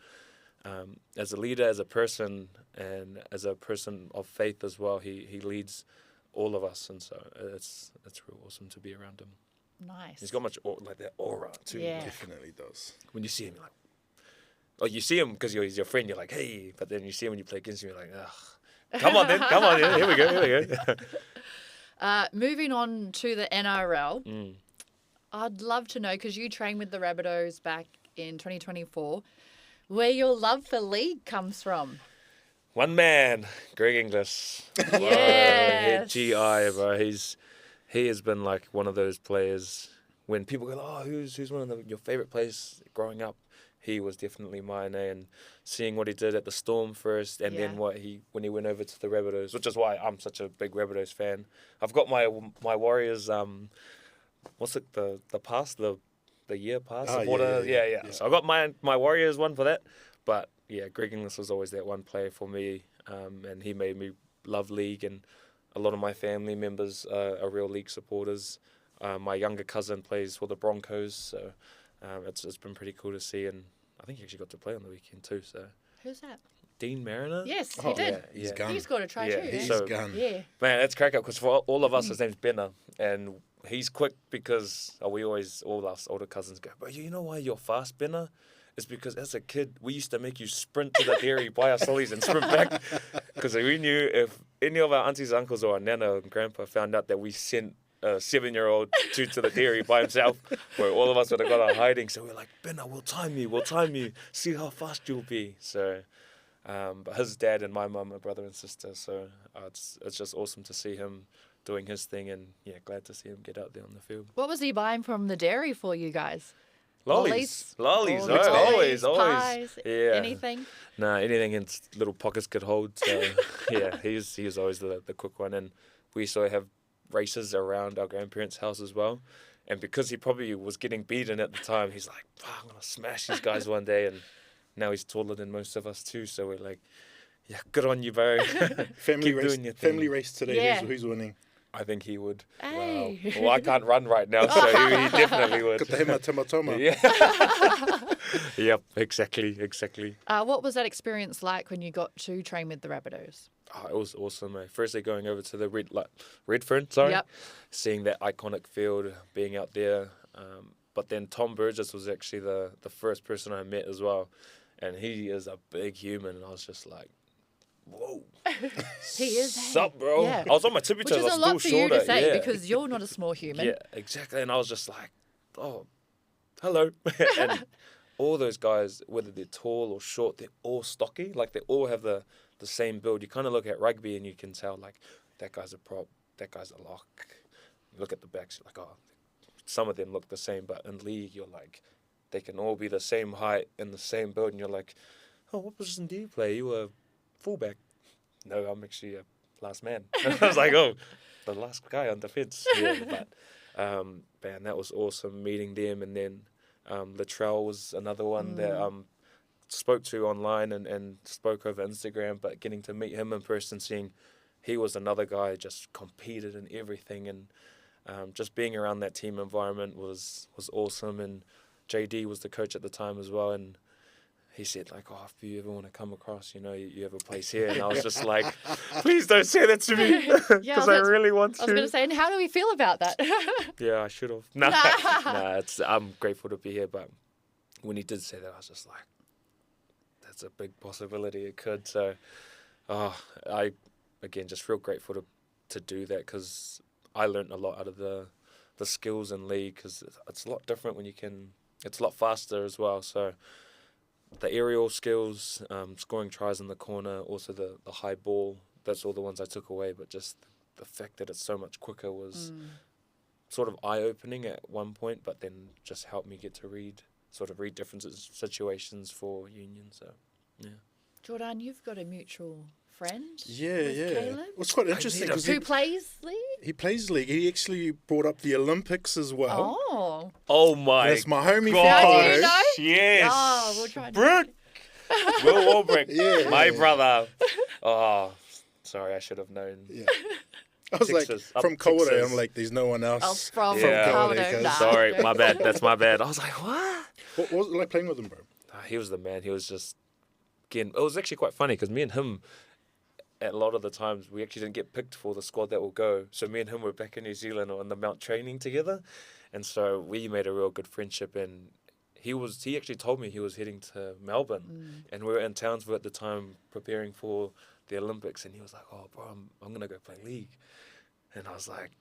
as a leader, as a person, and as a person of faith as well, he leads all of us, and so it's real awesome to be around him. Nice. He's got much like that aura too. Yeah. Definitely does. When you see him, you're like, oh, you see him because he's your friend. You're like, hey, but then you see him when you play against him, you're like, ugh. Come on, then. Here we go. Moving on to the NRL, I'd love to know, because you trained with the Rabbitohs back in 2024, where your love for league comes from. One man, Greg Inglis. Yes. GI, bro. He has been like one of those players when people go, oh, who's one of your favourite players growing up? He was definitely mine, and seeing what he did at the Storm first, and then when he went over to the Rabbitohs, which is why I'm such a big Rabbitohs fan. I've got my Warriors, what's it, the pass, the year pass? Yeah. So I got my Warriors one for that, but yeah, Greg Inglis was always that one player for me, and he made me love league, and a lot of my family members are real league supporters. My younger cousin plays for the Broncos, so it's been pretty cool to see, and I think he actually got to play on the weekend too. So who's that? Dean Mariner? Yes, he did. He's gone. He's got a try too. He's gone. Yeah. Man, that's crack up, because for all of us, his name's Benner, and he's quick because all us older cousins go, but you know why you're fast, Benner? It's because as a kid, we used to make you sprint to the dairy by our sillies and sprint back, because we knew if any of our aunties, uncles, or our nana and grandpa found out that we sent a 7-year-old to the dairy by himself, where all of us would have got out hiding. So we're like, Benna, we'll time you, see how fast you'll be. So, but his dad and my mum are brother and sister, so it's just awesome to see him doing his thing, and yeah, glad to see him get out there on the field. What was he buying from the dairy for you guys? Lollies, always. Pies, yeah. Anything? Nah, anything his little pockets could hold. So yeah, he was always the quick one, and we used to have races around our grandparents' house as well. And because he probably was getting beaten at the time, he's like, I'm gonna smash these guys one day. And now he's taller than most of us too. So we're like, yeah, good on you, bro. Family race today. Yeah. Who's winning? I think he would. Hey. Wow. Well, I can't run right now, so he definitely would. Yeah. Yep, exactly. What was that experience like when you got to train with the Rabbitohs? Oh, it was awesome, mate. Firstly, going over to the Redfern, seeing that iconic field, being out there. But then Tom Burgess was actually the first person I met as well. And he is a big human, and I was just like, whoa. He is. Sup, bro? Yeah. I was on my tippy toes. Which is a lot for you to say, because you're not a small human. Yeah, exactly. And I was just like, oh, hello. And all those guys, whether they're tall or short, they're all stocky. Like, they all have the same build. You kind of look at rugby and you can tell, like, that guy's a prop, that guy's a lock. You look at the backs, you're like, oh, some of them look the same. But in league, you're like, they can all be the same height and the same build. And you're like, oh, what position do you play? You were fullback. No, I'm actually a last man. I was like, oh, the last guy on defence. Yeah, but man, that was awesome meeting them. And then Latrell was another one that spoke to online and spoke over Instagram, but getting to meet him in person, seeing he was another guy just competed in everything, and just being around that team environment was awesome. And JD was the coach at the time as well, and he said, like, oh, if you ever want to come across, you have a place here. And I was just like, please don't say that to me, because I really want to. I was going to say, and how do we feel about that? Yeah, I should have. I'm grateful to be here, but when he did say that, I was just like, that's a big possibility it could. So, I, again, just feel grateful to do that, because I learned a lot out of the skills in league, because it's a lot different when it's a lot faster as well. So the aerial skills, scoring tries in the corner, also the high ball, that's all the ones I took away. But just the fact that it's so much quicker was sort of eye-opening at one point, but then just helped me get to read different situations for Union. So, yeah. Jordan, you've got a mutual friend. Yeah. Caleb? Well, it's quite interesting. Who plays league? He plays league. He actually brought up the Olympics as well. Oh my! That's my homie God. from Do you know? Yes. Oh, we'll try. Brooke. Will Warbrick. My Yeah. brother. Oh, sorry, I should have known. Yeah. I was Texas, like, from Kawerau, I'm like, there's no one else From Kawerau. Kawerau, nah. Sorry, my bad. That's my bad. I was like, what? What was it like playing with him, bro? He was the man. He was just, again, it was actually quite funny, because me and him, at a lot of the times, we actually didn't get picked for the squad that will go. So me and him were back in New Zealand on the Mount training together. And so we made a real good friendship. And he actually told me he was heading to Melbourne. And we were in Townsville at the time preparing for the Olympics. And he was like, oh, bro, I'm going to go play league. And I was like,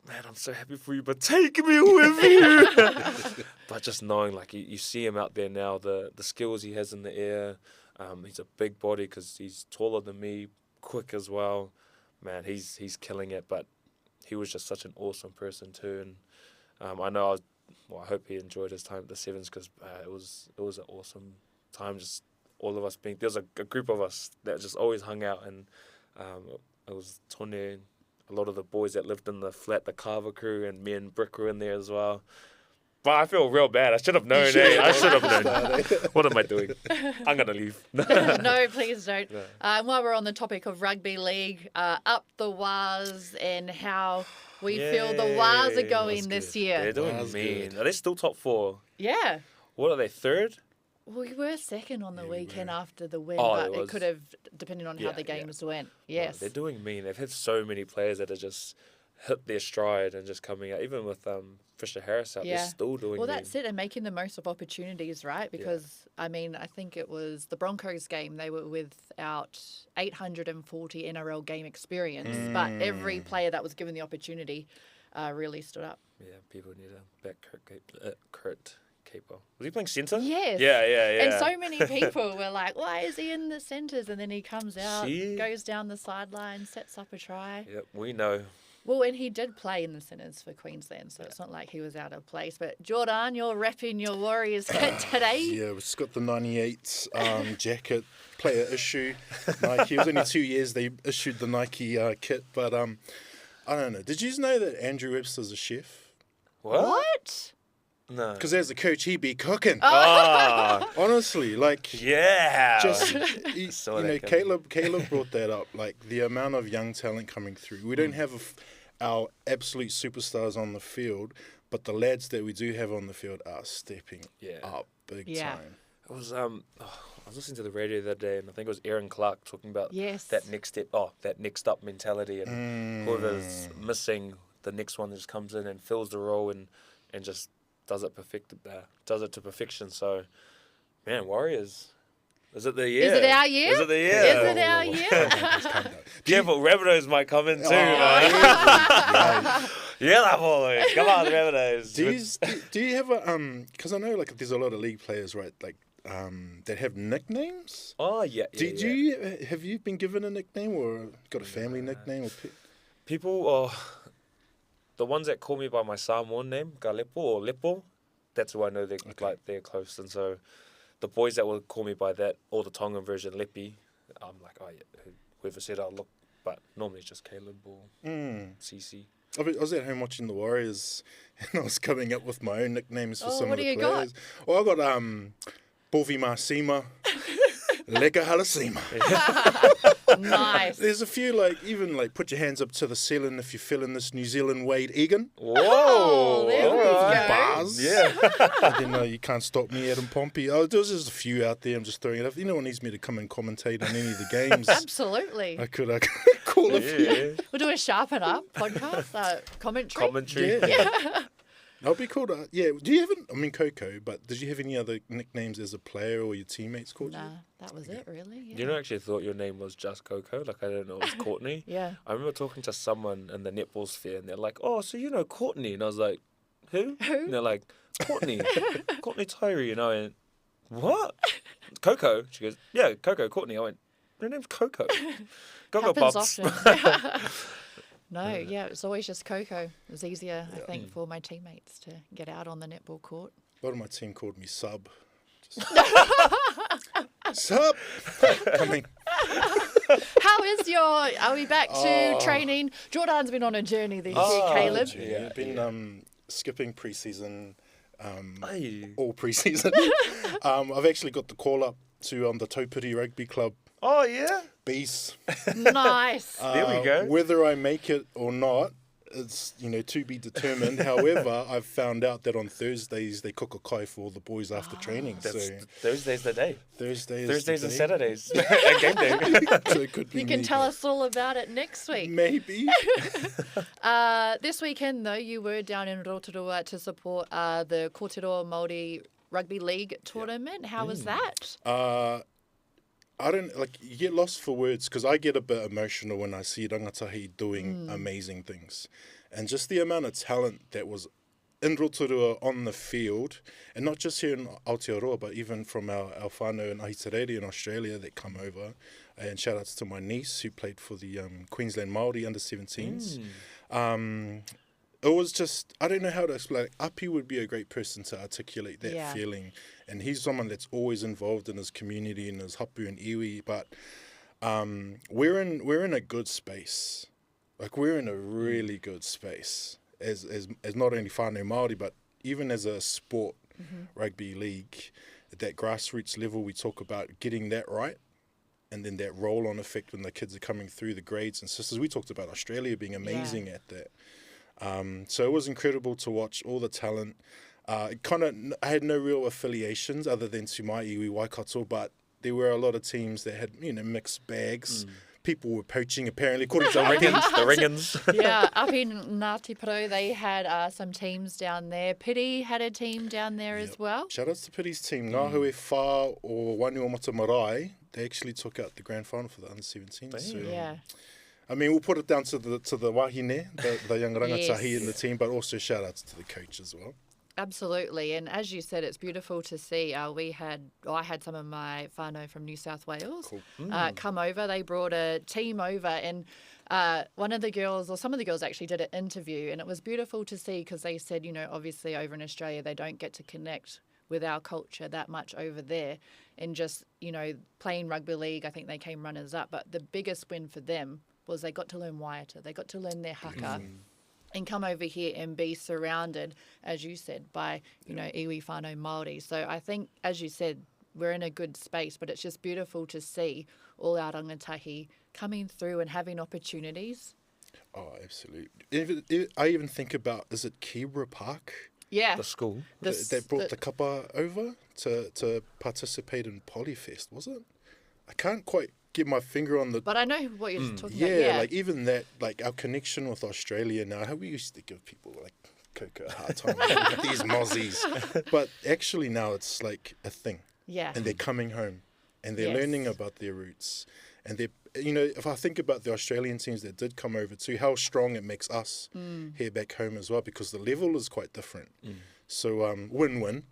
man, I'm so happy for you, but take me with you. But just knowing, like, you see him out there now, the skills he has in the air. He's a big body because he's taller than me, quick as well. Man, he's killing it. But he was just such an awesome person too. And I hope he enjoyed his time at the Sevens, because it was an awesome time. Just all of us there was a group of us that just always hung out, and it was Tone, a lot of the boys that lived in the flat, the Carver crew, and me and Brick were in there as well. But I feel real bad. I should have known. I should have known. What am I doing? I'm going to leave. No, please don't. While we're on the topic of rugby league, up the Waz, and how we feel the Waz are going this year. They're doing mean. Are they still top 4? Yeah. What are they, 3rd? We were second on the weekend after the win, Oh, but it could have, depending on how the games went. Yes. They're doing mean. They've had so many players that have just hit their stride and just coming out. Even with Fisher Harris out, they're still doing Well, mean. that's it, and making the most of opportunities, right? Because, I mean, I think it was the Broncos game, they were without 840 NRL game experience, but every player that was given the opportunity really stood up. Yeah, people need to back Kurt Caper. Was he playing centre? Yes. Yeah. And so many people were like, why is he in the centres? And then he comes out, goes down the sideline, sets up a try. Yep, we know. Well, and he did play in the centres for Queensland, so it's not like he was out of place. But Jordan, you're repping your Warriors kit today. Yeah, we've got the 98 jacket, player issue. Nike. It was only 2 years they issued the Nike kit, but I don't know. Did you know that Andrew Webster's a chef? What? No. Because as a coach, he'd be cooking. Oh. Honestly, like... Yeah. Just, Caleb brought that up, like the amount of young talent coming through. We don't have our absolute superstars on the field, but the lads that we do have on the field are stepping up big time. It was I was listening to the radio the other day, and I think it was Aaron Clarke talking about that next step, that next up mentality, and whoever's missing, the next one just comes in and fills the role and just does it to perfection. So, man, Warriors. Is it the year? Is it our year? Is it the year? Is it our year? Careful, Rabbitohs might come in too. Yeah, boys. Come on, Rabbitohs. Do you have a because I know like there's a lot of league players, right? Like that have nicknames. Oh yeah. Have you been given a nickname or got a family nickname or people? The ones that call me by my Samoan name, Galepo or Lepo, that's who I know they're close. And so the boys that will call me by that, or the Tongan version, Lepi, I'm like, oh yeah, whoever said I'll look. But normally it's just Caleb or CC. I was at home watching the Warriors, and I was coming up with my own nicknames for some of the players. Got? Well, I got Bovi Marsima. Lega halasima. Nice. There's a few, like, even, like, put your hands up to the ceiling if you're feeling this New Zealand Wade Egan. Oh, there we go. Bars. Yeah. And then you can't stop me, Adam Pompey. Oh, there's just a few out there. I'm just throwing it up. If anyone needs me to come and commentate on any of the games, Absolutely. I could call a few. We'll do a Sharpen Up podcast, commentary. Yeah. That'll be cool. Yeah. Do you have Coco, but did you have any other nicknames as a player or your teammates called you? Nah, that was it, really. Yeah. You know, I actually thought your name was just Coco. Like, I didn't know it was Courtney. Yeah. I remember talking to someone in the netball sphere, and they're like, oh, so you know Courtney? And I was like, who? And they're like, Courtney. Courtney Tyree. And I went, what? Coco? She goes, yeah, Coco, Courtney. I went, her name's Coco. Coco Happens Pops. often. No, yeah, it's always just Coco. It was easier, I think, for my teammates to get out on the netball court. A lot of my team called me Sub. Sub! Coming. How is are we back to training? Jordan's been on a journey this year, Caleb. Yeah, I've been skipping pre-season, Aye. all pre-season. I've actually got the call up to the Taupiri Rugby Club. Oh, yeah? Bees. Nice. There we go. Whether I make it or not, it's to be determined. However, I've found out that on Thursdays they cook a kai for all the boys after training. That's Thursday's the day. Thursdays and Saturdays. Game day. So it could be You can me, tell but us all about it next week. maybe. This weekend, though, you were down in Rotorua to support the Kōrero Māori Rugby League tournament. How was that? I don't you get lost for words because I get a bit emotional when I see rangatahi doing amazing things. And just the amount of talent that was in Rotorua on the field, and not just here in Aotearoa, but even from our whānau in Ahiterere in Australia that come over. And shout outs to my niece who played for the Queensland Māori under-17s. It was just, I don't know how to explain it. Api would be a great person to articulate that feeling. And he's someone that's always involved in his community and his hapu and iwi. But we're in a good space. Like, we're in a really good space as not only whānau Māori, but even as a sport, rugby league. At that grassroots level, we talk about getting that right. And then that roll-on effect when the kids are coming through the grades and systems. We talked about Australia being amazing at that. So it was incredible to watch all the talent. I had no real affiliations other than to my iwi Waikato, but there were a lot of teams that had mixed bags. People were poaching apparently, according to The Ringans. Yeah, up in Ngāti Porou, they had some teams down there. Piri had a team down there as well. Shout outs to Piri's team. Ngāhui Whā or Wani o Mata Marae, they actually took out the grand final for the under-17. So, Yeah. I mean, we'll put it down to the wahine, the young rangatahi in the team, but also shout outs to the coach as well. Absolutely, and as you said, it's beautiful to see. I had some of my whānau from New South Wales come over. They brought a team over, and one of the girls, or some of the girls actually did an interview, and it was beautiful to see because they said, obviously over in Australia they don't get to connect with our culture that much over there, and just playing rugby league. I think they came runners up, but the biggest win for them was they got to learn waiata, they got to learn their haka, and come over here and be surrounded, as you said, by, iwi whānau Māori. So I think, as you said, we're in a good space, but it's just beautiful to see all our rangatahi coming through and having opportunities. Oh, absolutely. I even think about, is it Kibra Park? Yeah. The school. That brought the kapa over to participate in Polyfest, was it? I can't quite get my finger on the... But I know what you're talking about. Yeah, like even that, like our connection with Australia now, how we used to give people like Coco a hard time, these mozzies. But actually now it's like a thing. Yeah. And they're coming home and they're learning about their roots. And they're, if I think about the Australian teams that did come over too, how strong it makes us here back home as well, because the level is quite different. So win-win.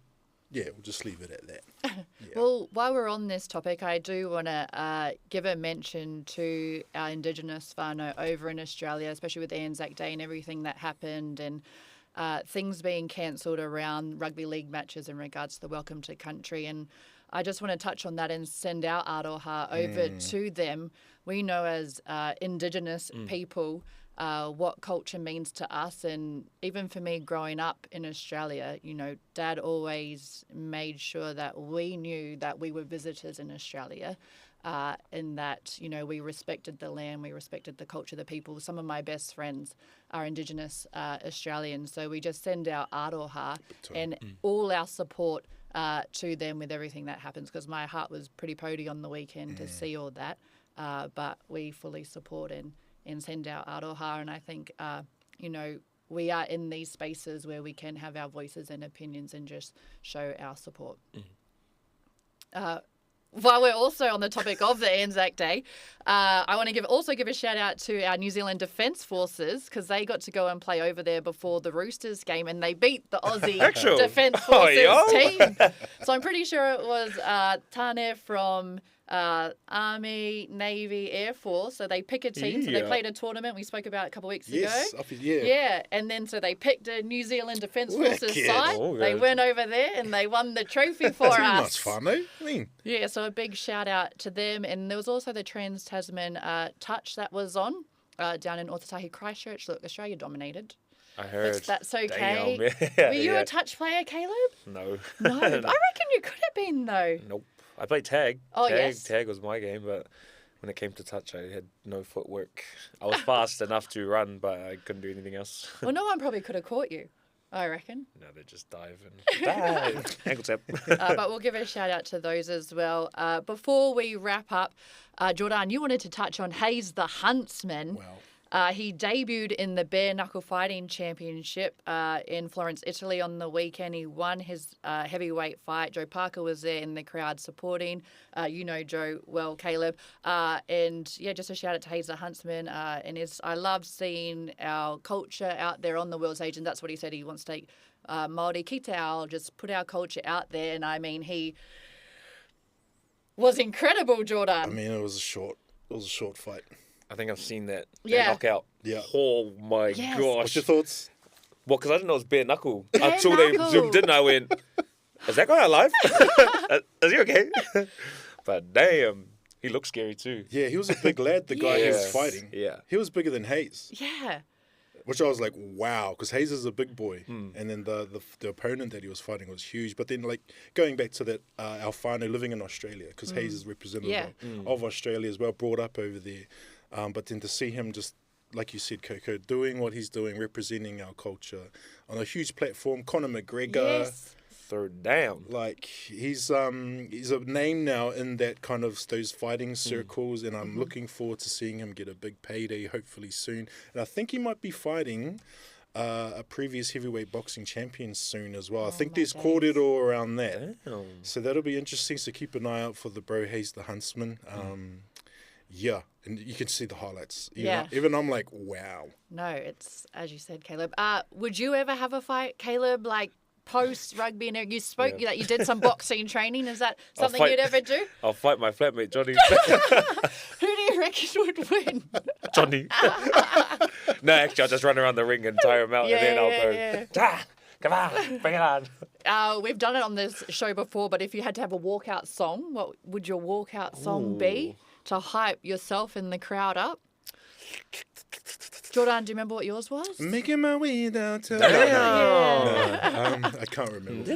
Yeah, we'll just leave it at that. Yeah. Well, while we're on this topic, I do want to give a mention to our Indigenous whānau over in Australia, especially with Anzac Day and everything that happened, and things being cancelled around rugby league matches in regards to the Welcome to Country. And I just want to touch on that and send our aroha over to them. We know as Indigenous people, what culture means to us. And even for me growing up in Australia, you know, Dad always made sure that we knew that we were visitors in Australia, in that, you know, we respected the land, we respected the culture, the people. Some of my best friends are Indigenous Australians, so we just send our aroha and all our support to them with everything that happens, because my heart was pretty pody on the weekend to see all that, but we fully support and send our aroha. And I think, you know, we are in these spaces where we can have our voices and opinions and just show our support. While we're also on the topic of the Anzac Day, I want to also give a shout out to our New Zealand Defence Forces, because they got to go and play over there before the Roosters game, and they beat the Aussie Defence Forces team. So I'm pretty sure it was Tane from Army, Navy, Air Force. So they pick a team. So they played a tournament we spoke about a couple of weeks ago. Yeah. And then so they picked a New Zealand Defence Forces side. They went over there and they won the trophy for us. That's fun, eh? I mean. Yeah, so a big shout out to them. And there was also the Trans-Tasman Touch that was on down in Ōtautahi Christchurch. Look, Australia dominated. I heard. That's okay. Damn. Were you a touch player, Caleb? No. No. I reckon you could have been, though. Nope. I played tag. Oh, yes. Tag was my game, but when it came to touch, I had no footwork. I was fast enough to run, but I couldn't do anything else. Well, no one probably could have caught you, I reckon. No, they just dive and dive. Ankle tap. But we'll give a shout out to those as well. Before we wrap up, Jordan, you wanted to touch on Hayes the Huntsman. Wow. He debuted in the Bare Knuckle Fighting Championship in Florence, Italy on the weekend. He won his heavyweight fight. Joe Parker was there in the crowd supporting. You know Joe well, Caleb. And yeah, just a shout out to Hayes the Huntsman. I love seeing our culture out there on the world stage, and that's what he said. He wants to take Māori ki te ao, just put our culture out there. And I mean, he was incredible, Jordan. I mean, it was a short fight. I think I've seen that Yeah. knockout. Yeah. Oh my Yes. gosh. What's your thoughts? Well, because I didn't know it was bare knuckle. Bare Until they knuckle. zoomed in, and I went, is that guy alive? Is he okay? But damn, he looks scary too. Yeah, he was a big lad, the guy who was fighting. Yeah. He was bigger than Hayes, Yeah. which I was like, wow, because Hayes is a big boy. And then the opponent that he was fighting was huge. But then, like, going back to that, Alfano living in Australia, because Hayes is representative of Australia as well, brought up over there. But then to see him just, like you said, Coco, doing what he's doing, representing our culture on a huge platform, Conor McGregor. Yes. Third down. Like, he's a name now in that kind of those fighting circles, and I'm looking forward to seeing him get a big payday hopefully soon. And I think he might be fighting a previous heavyweight boxing champion soon as well. I think there's corridor around that. Damn. So that'll be interesting. So keep an eye out for the bro Hayes the Huntsman. Yeah, and you can see the highlights. Even I'm like, wow. No, it's, as you said, Caleb. Would you ever have a fight, Caleb, like post rugby? And you spoke that you did some boxing training. Is that something you'd ever do? I'll fight my flatmate, Johnny. Who do you reckon would win? Johnny. No, actually, I'll just run around the ring and tire him out, and then I'll go, come on, bring it on. We've done it on this show before, but if you had to have a walkout song, what would your walkout song be to hype yourself and the crowd up? Jordan, do you remember what yours was? Making my way down to I can't remember.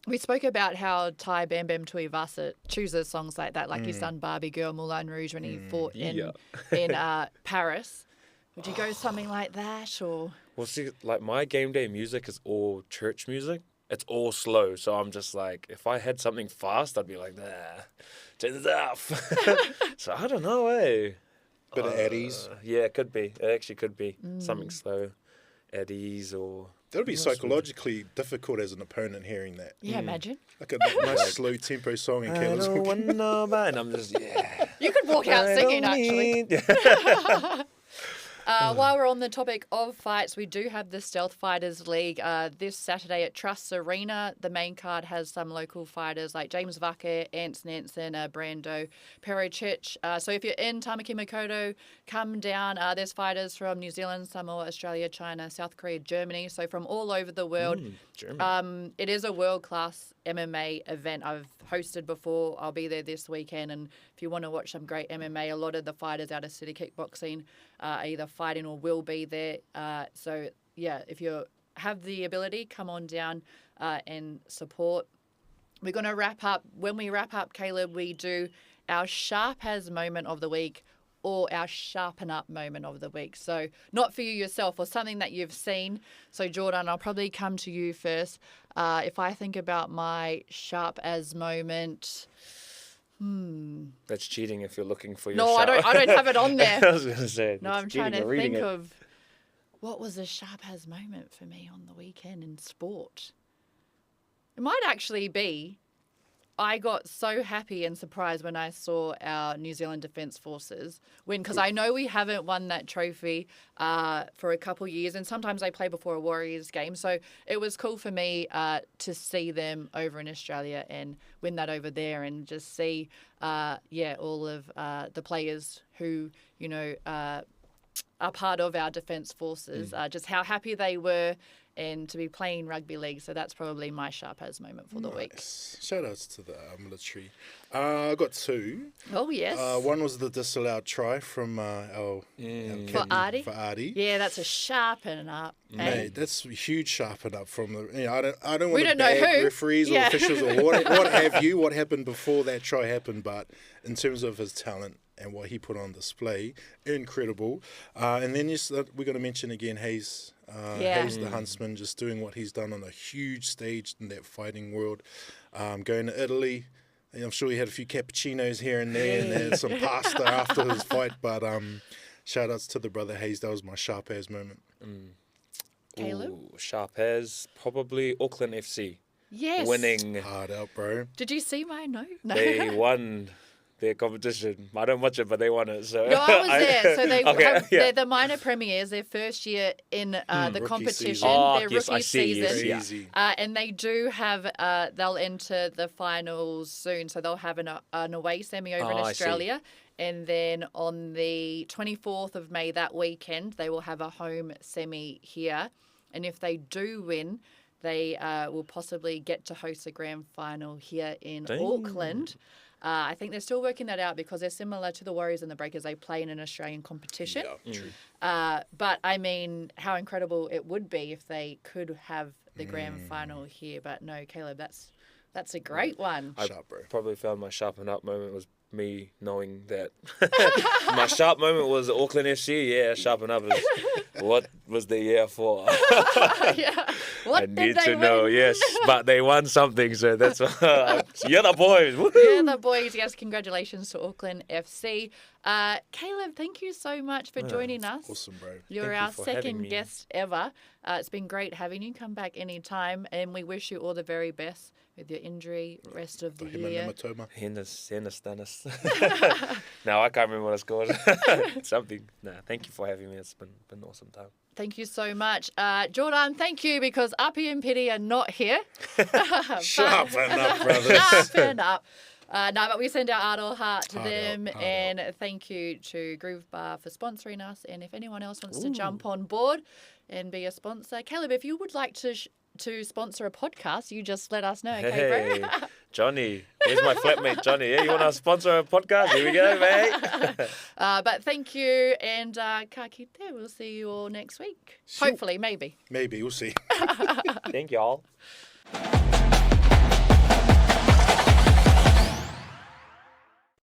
We spoke about how Thai Bam Bam Tuivasa chooses songs like that, like he's done Barbie Girl, Moulin Rouge when he fought in Paris. Would you go something like that, or? Well, see, like my game day music is all church music. It's all slow, so I'm just like, if I had something fast, I'd be like, turn this off. So I don't know, eh? Bit of Eddies. Yeah, it could be. It actually could be something slow, Eddies or. That would be psychologically difficult as an opponent hearing that. Yeah, imagine. Like a nice slow tempo song and I don't want nobody, and I'm just You could walk out singing, actually. While we're on the topic of fights, we do have the Stealth Fighters League this Saturday at Trust Arena. The main card has some local fighters like James Vaka, Ants Nansen, Brando Perocic. So if you're in Tamaki Makaurau, come down. There's fighters from New Zealand, Samoa, Australia, China, South Korea, Germany. So from all over the world. Germany. It is a world-class MMA event I've hosted before. I'll be there this weekend. And if you want to watch some great MMA, a lot of the fighters out of City Kickboxing are either fighting or will be there. So, yeah, if you have the ability, come on down and support. We're going to wrap up. When we wrap up, Caleb, we do our Sharp As moment of the week or our Sharpen Up moment of the week. So not for you yourself or something that you've seen. So, Jordan, I'll probably come to you first. If I think about my Sharp As moment... That's cheating if you're looking for your No, sharp. I don't have it on there. I was going to say. No, I'm trying cheating to or reading think it. of what was a Sharp As moment for me on the weekend in sport. It might actually be I got so happy and surprised when I saw our New Zealand Defence Forces win, because I know we haven't won that trophy for a couple years, and sometimes they play before a Warriors game. So it was cool for me to see them over in Australia and win that over there, and just see, all of the players who, are part of our Defence Forces, just how happy they were and to be playing rugby league. So that's probably my Sharp As moment for the week. Shout outs to the military. I got two. Oh, yes. One was the disallowed try from our captain, For Artie? For Artie. Yeah, that's a sharpen up. Mate, that's a huge sharpen up from the. I don't We want to don't know bag who. referees or officials or what have you. What happened before that try happened, but in terms of his talent and what he put on display, incredible. And then we're going to mention again Hayes. Hayes the Huntsman, just doing what he's done on a huge stage in that fighting world. Going to Italy. I'm sure he had a few cappuccinos here and there, and then some pasta after his fight. But shout outs to the brother Hayes. That was my Sharp As moment. Caleb? Ooh, Sharp As, probably Auckland FC. Yes. Winning. Hard out, bro. Did you see my note? No. They won their competition. I don't watch it, but they won it. So No, I was there. So they're the minor premiers, their first year in the competition, season. their yes, I rookie see, season. yes, Easy. And they do have, they'll enter the finals soon. So they'll have an away semi over in I see. Australia. And then on the 24th of May, that weekend, they will have a home semi here. And if they do win, they will possibly get to host a grand final here in Auckland. I think they're still working that out because they're similar to the Warriors and the Breakers. They play in an Australian competition. Yeah, true. But, I mean, how incredible it would be if they could have the grand final here. But no, Caleb, that's a great one. Sharp, bro. probably found my sharpen up moment was me knowing that my sharp moment was Auckland FC. Yeah, sharpen up is what was the year for. Yeah. What I did need they to win? know, yes, but they won something, so that's you're the boys. Yeah, the boys. Yes, congratulations to Auckland FC. Caleb, thank you so much for joining us. Awesome, bro. You're Thank you our for having second me. guest ever. It's been great having you. Come back anytime, and we wish you all the very best with your injury rest of the year. Hematoma. Hennis. No, I can't remember what it's called. Something. No, thank you for having me. It's been an awesome time. Thank you so much. Jordan, thank you, because Uppy and Pity are not here. Sharpen up, brother. Sharpen up. No, but we send our heart to Heart them, out, heart and thank you to Groove Bar for sponsoring us. And if anyone else wants to jump on board and be a sponsor, Caleb, if you would like to sponsor a podcast, you just let us know, okay, Hey, bro? Johnny. Here's my flatmate, Johnny. Yeah, you want to sponsor a podcast? Here we go, mate. But thank you, and ka kite. We'll see you all next week. Sure. Hopefully, maybe. Maybe, we'll see. Thank y'all.